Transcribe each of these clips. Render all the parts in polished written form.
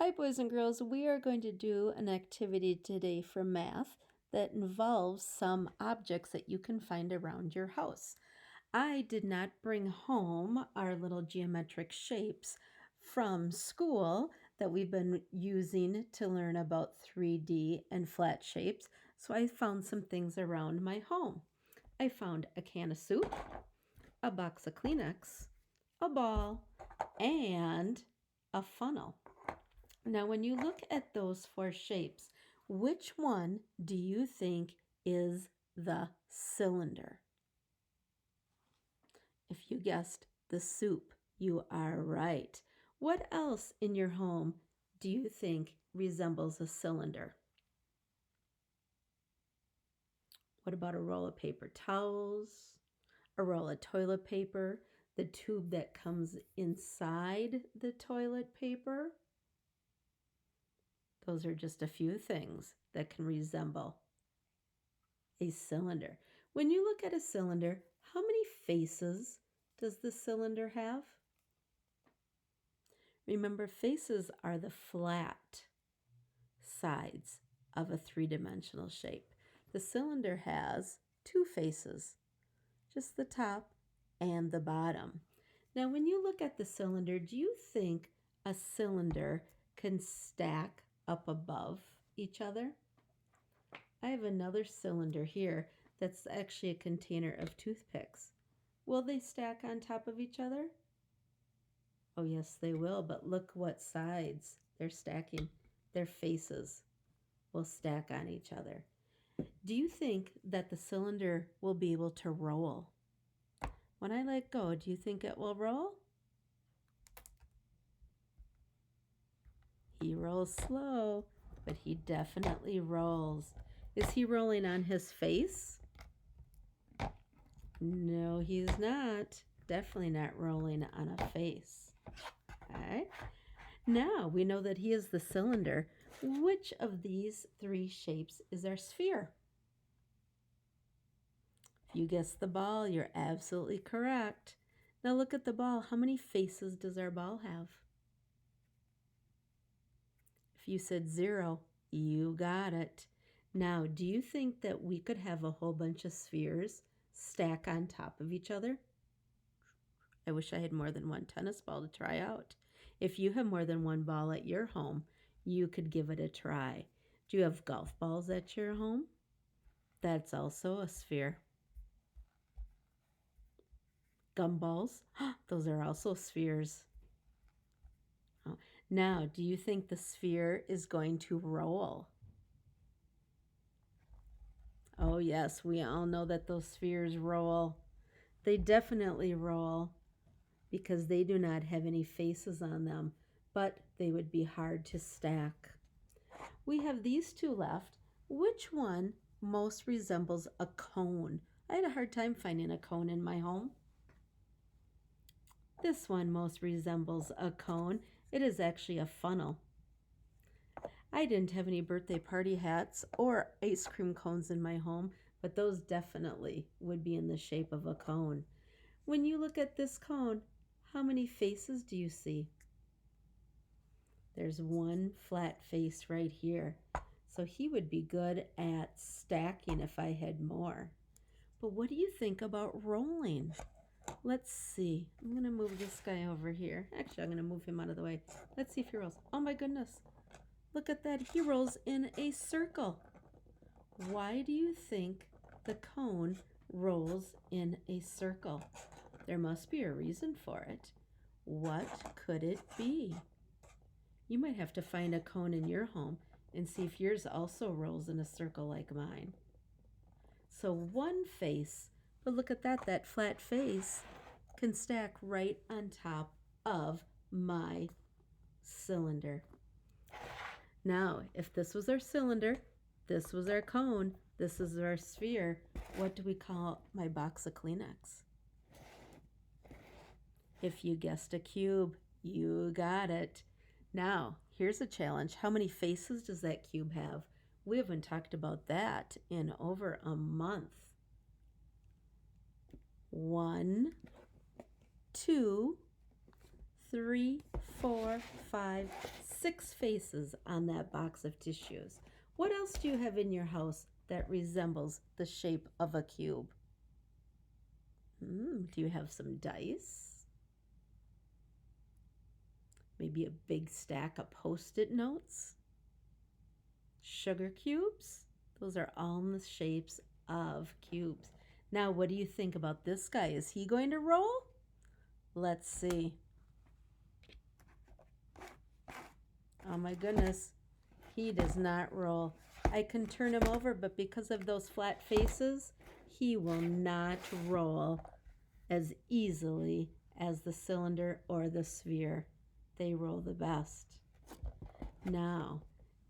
Hi, boys and girls. We are going to do an activity today for math that involves some objects that you can find around your house. I did not bring home our little geometric shapes from school that we've been using to learn about 3D and flat shapes, so I found some things around my home. I found a can of soup, a box of Kleenex, a ball, and a funnel. Now, when you look at those four shapes, which one do you think is the cylinder? If you guessed the soup, you are right. What else in your home do you think resembles a cylinder? What about a roll of paper towels, a roll of toilet paper, the tube that comes inside the toilet paper? Those are just a few things that can resemble a cylinder. When you look at a cylinder, how many faces does the cylinder have? Remember, faces are the flat sides of a three-dimensional shape. The cylinder has two faces, just the top and the bottom. Now, when you look at the cylinder, do you think a cylinder can stack up above each other? I have another cylinder here that's actually a container of toothpicks. Will they stack on top of each other? Oh, yes, they will, but look what sides they're stacking. Their faces will stack on each other. Do you think that the cylinder will be able to roll? When I let go, do you think it will roll? He rolls slow, but he definitely rolls. Is he rolling on his face? No, he's not. Definitely not rolling on a face. Okay. Now we know that he is the cylinder. Which of these three shapes is our sphere? If you guessed the ball, you're absolutely correct. Now look at the ball. How many faces does our ball have? If you said 0, you got it. Now, do you think that we could have a whole bunch of spheres stack on top of each other? I wish I had more than one tennis ball to try out. If you have more than one ball at your home, you could give it a try. Do you have golf balls at your home? That's also a sphere. Gumballs, those are also spheres. Oh. Now, do you think the sphere is going to roll? Oh, yes, we all know that those spheres roll. They definitely roll because they do not have any faces on them, but they would be hard to stack. We have these two left. Which one most resembles a cone? I had a hard time finding a cone in my home. This one most resembles a cone. It is actually a funnel. I didn't have any birthday party hats or ice cream cones in my home, but those definitely would be in the shape of a cone. When you look at this cone, how many faces do you see? There's one flat face right here. So he would be good at stacking if I had more. But what do you think about rolling? Let's see. I'm going to move this guy over here. Actually, I'm going to move him out of the way. Let's see if he rolls. Oh my goodness. Look at that. He rolls in a circle. Why do you think the cone rolls in a circle? There must be a reason for it. What could it be? You might have to find a cone in your home and see if yours also rolls in a circle like mine. So one face, but look at that, that flat face can stack right on top of my cylinder. Now, if this was our cylinder, this was our cone, this is our sphere, what do we call my box of Kleenex? If you guessed a cube, you got it. Now, here's a challenge. How many faces does that cube have? We haven't talked about that in over a month. 1, 2, 3, 4, 5, 6 faces on that box of tissues. What else do you have in your house that resembles the shape of a cube? Do you have some dice? Maybe a big stack of Post-it notes? Sugar cubes? Those are all in the shapes of cubes. Now, what do you think about this guy? Is he going to roll? Let's see. Oh my goodness, he does not roll. I can turn him over, but because of those flat faces, he will not roll as easily as the cylinder or the sphere. They roll the best. Now,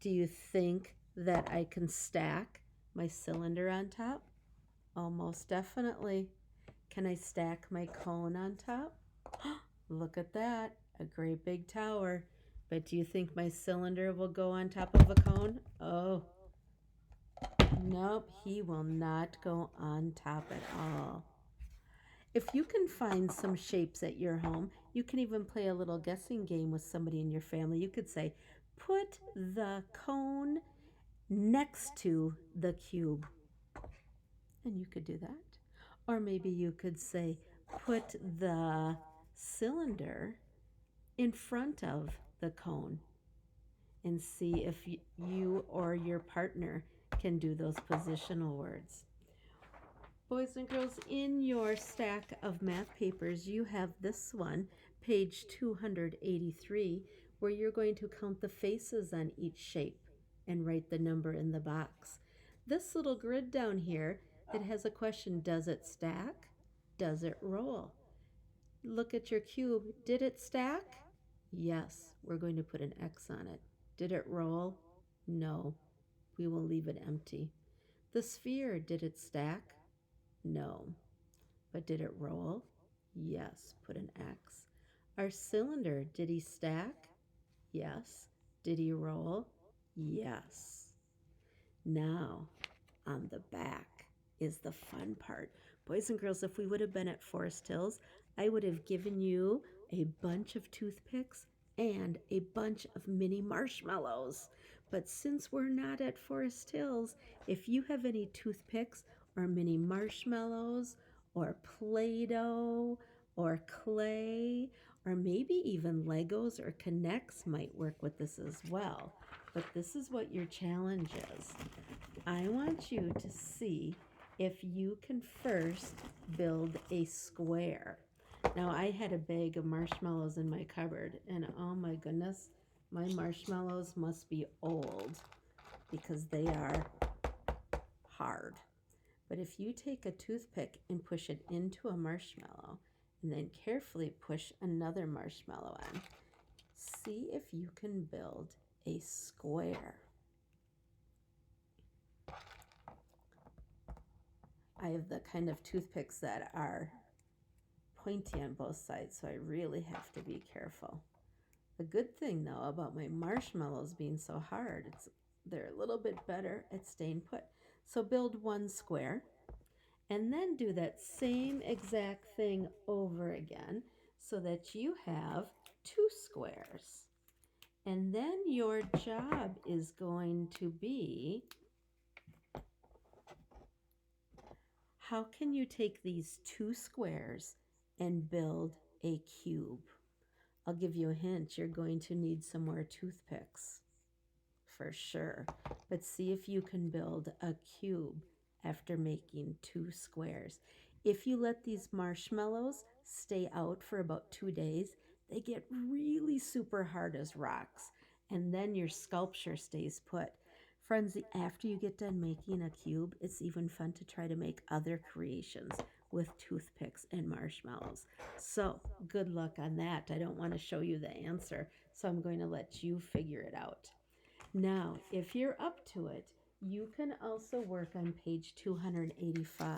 do you think that I can stack my cylinder on top? Oh, most definitely. Can I stack my cone on top? Look at that, a great big tower. But do you think my cylinder will go on top of a cone? Oh, nope, he will not go on top at all. If you can find some shapes at your home, you can even play a little guessing game with somebody in your family. You could say, put the cone next to the cube. And you could do that. Or maybe you could say, put the cylinder in front of the cone, and see if you or your partner can do those positional words. Boys and girls, in your stack of math papers, you have this one, page 283, where you're going to count the faces on each shape and write the number in the box. This little grid down here, it has a question: does it stack? Does it roll? Look at your cube. Did it stack? Yes. We're going to put an X on it. Did it roll? No. We will leave it empty. The sphere, did it stack? No. But did it roll? Yes. Put an X. Our cylinder, did he stack? Yes. Did he roll? Yes. Now, on the back is the fun part. Boys and girls, if we would have been at Forest Hills, I would have given you a bunch of toothpicks and a bunch of mini marshmallows. But since we're not at Forest Hills, if you have any toothpicks or mini marshmallows or Play-Doh or clay or maybe even Legos or Connects might work with this as well. But this is what your challenge is. I want you to see if you can first build a square. Now, I had a bag of marshmallows in my cupboard, and oh my goodness, my marshmallows must be old because they are hard. But if you take a toothpick and push it into a marshmallow, and then carefully push another marshmallow on, see if you can build a square. I have the kind of toothpicks that are pointy on both sides, so I really have to be careful. The good thing, though, about my marshmallows being so hard, they're a little bit better at staying put. So build one square, and then do that same exact thing over again so that you have 2 squares. And then your job is going to be, how can you take these 2 squares and build a cube? I'll give you a hint. You're going to need some more toothpicks for sure. But see if you can build a cube after making 2 squares. If you let these marshmallows stay out for about 2 days, they get really super hard as rocks, and then your sculpture stays put. Friends, after you get done making a cube, it's even fun to try to make other creations with toothpicks and marshmallows. So good luck on that. I don't want to show you the answer, so I'm going to let you figure it out. Now, if you're up to it, you can also work on page 285.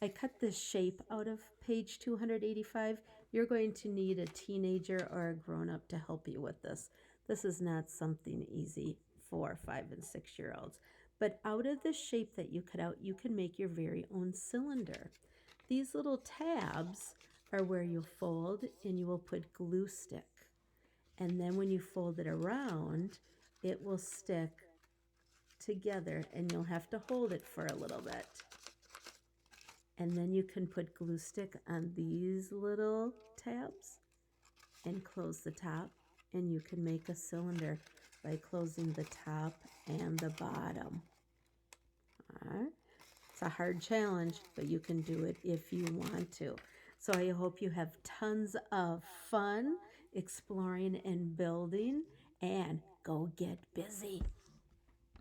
I cut this shape out of page 285. You're going to need a teenager or a grown-up to help you with this. This is not something easy for 5 and 6-year-olds. But out of the shape that you cut out, you can make your very own cylinder. These little tabs are where you'll fold and you will put glue stick. And then when you fold it around, it will stick together, and you'll have to hold it for a little bit. And then you can put glue stick on these little tabs and close the top, and you can make a cylinder by closing the top and the bottom. All right. It's a hard challenge, but you can do it if you want to. So I hope you have tons of fun exploring and building, and go get busy.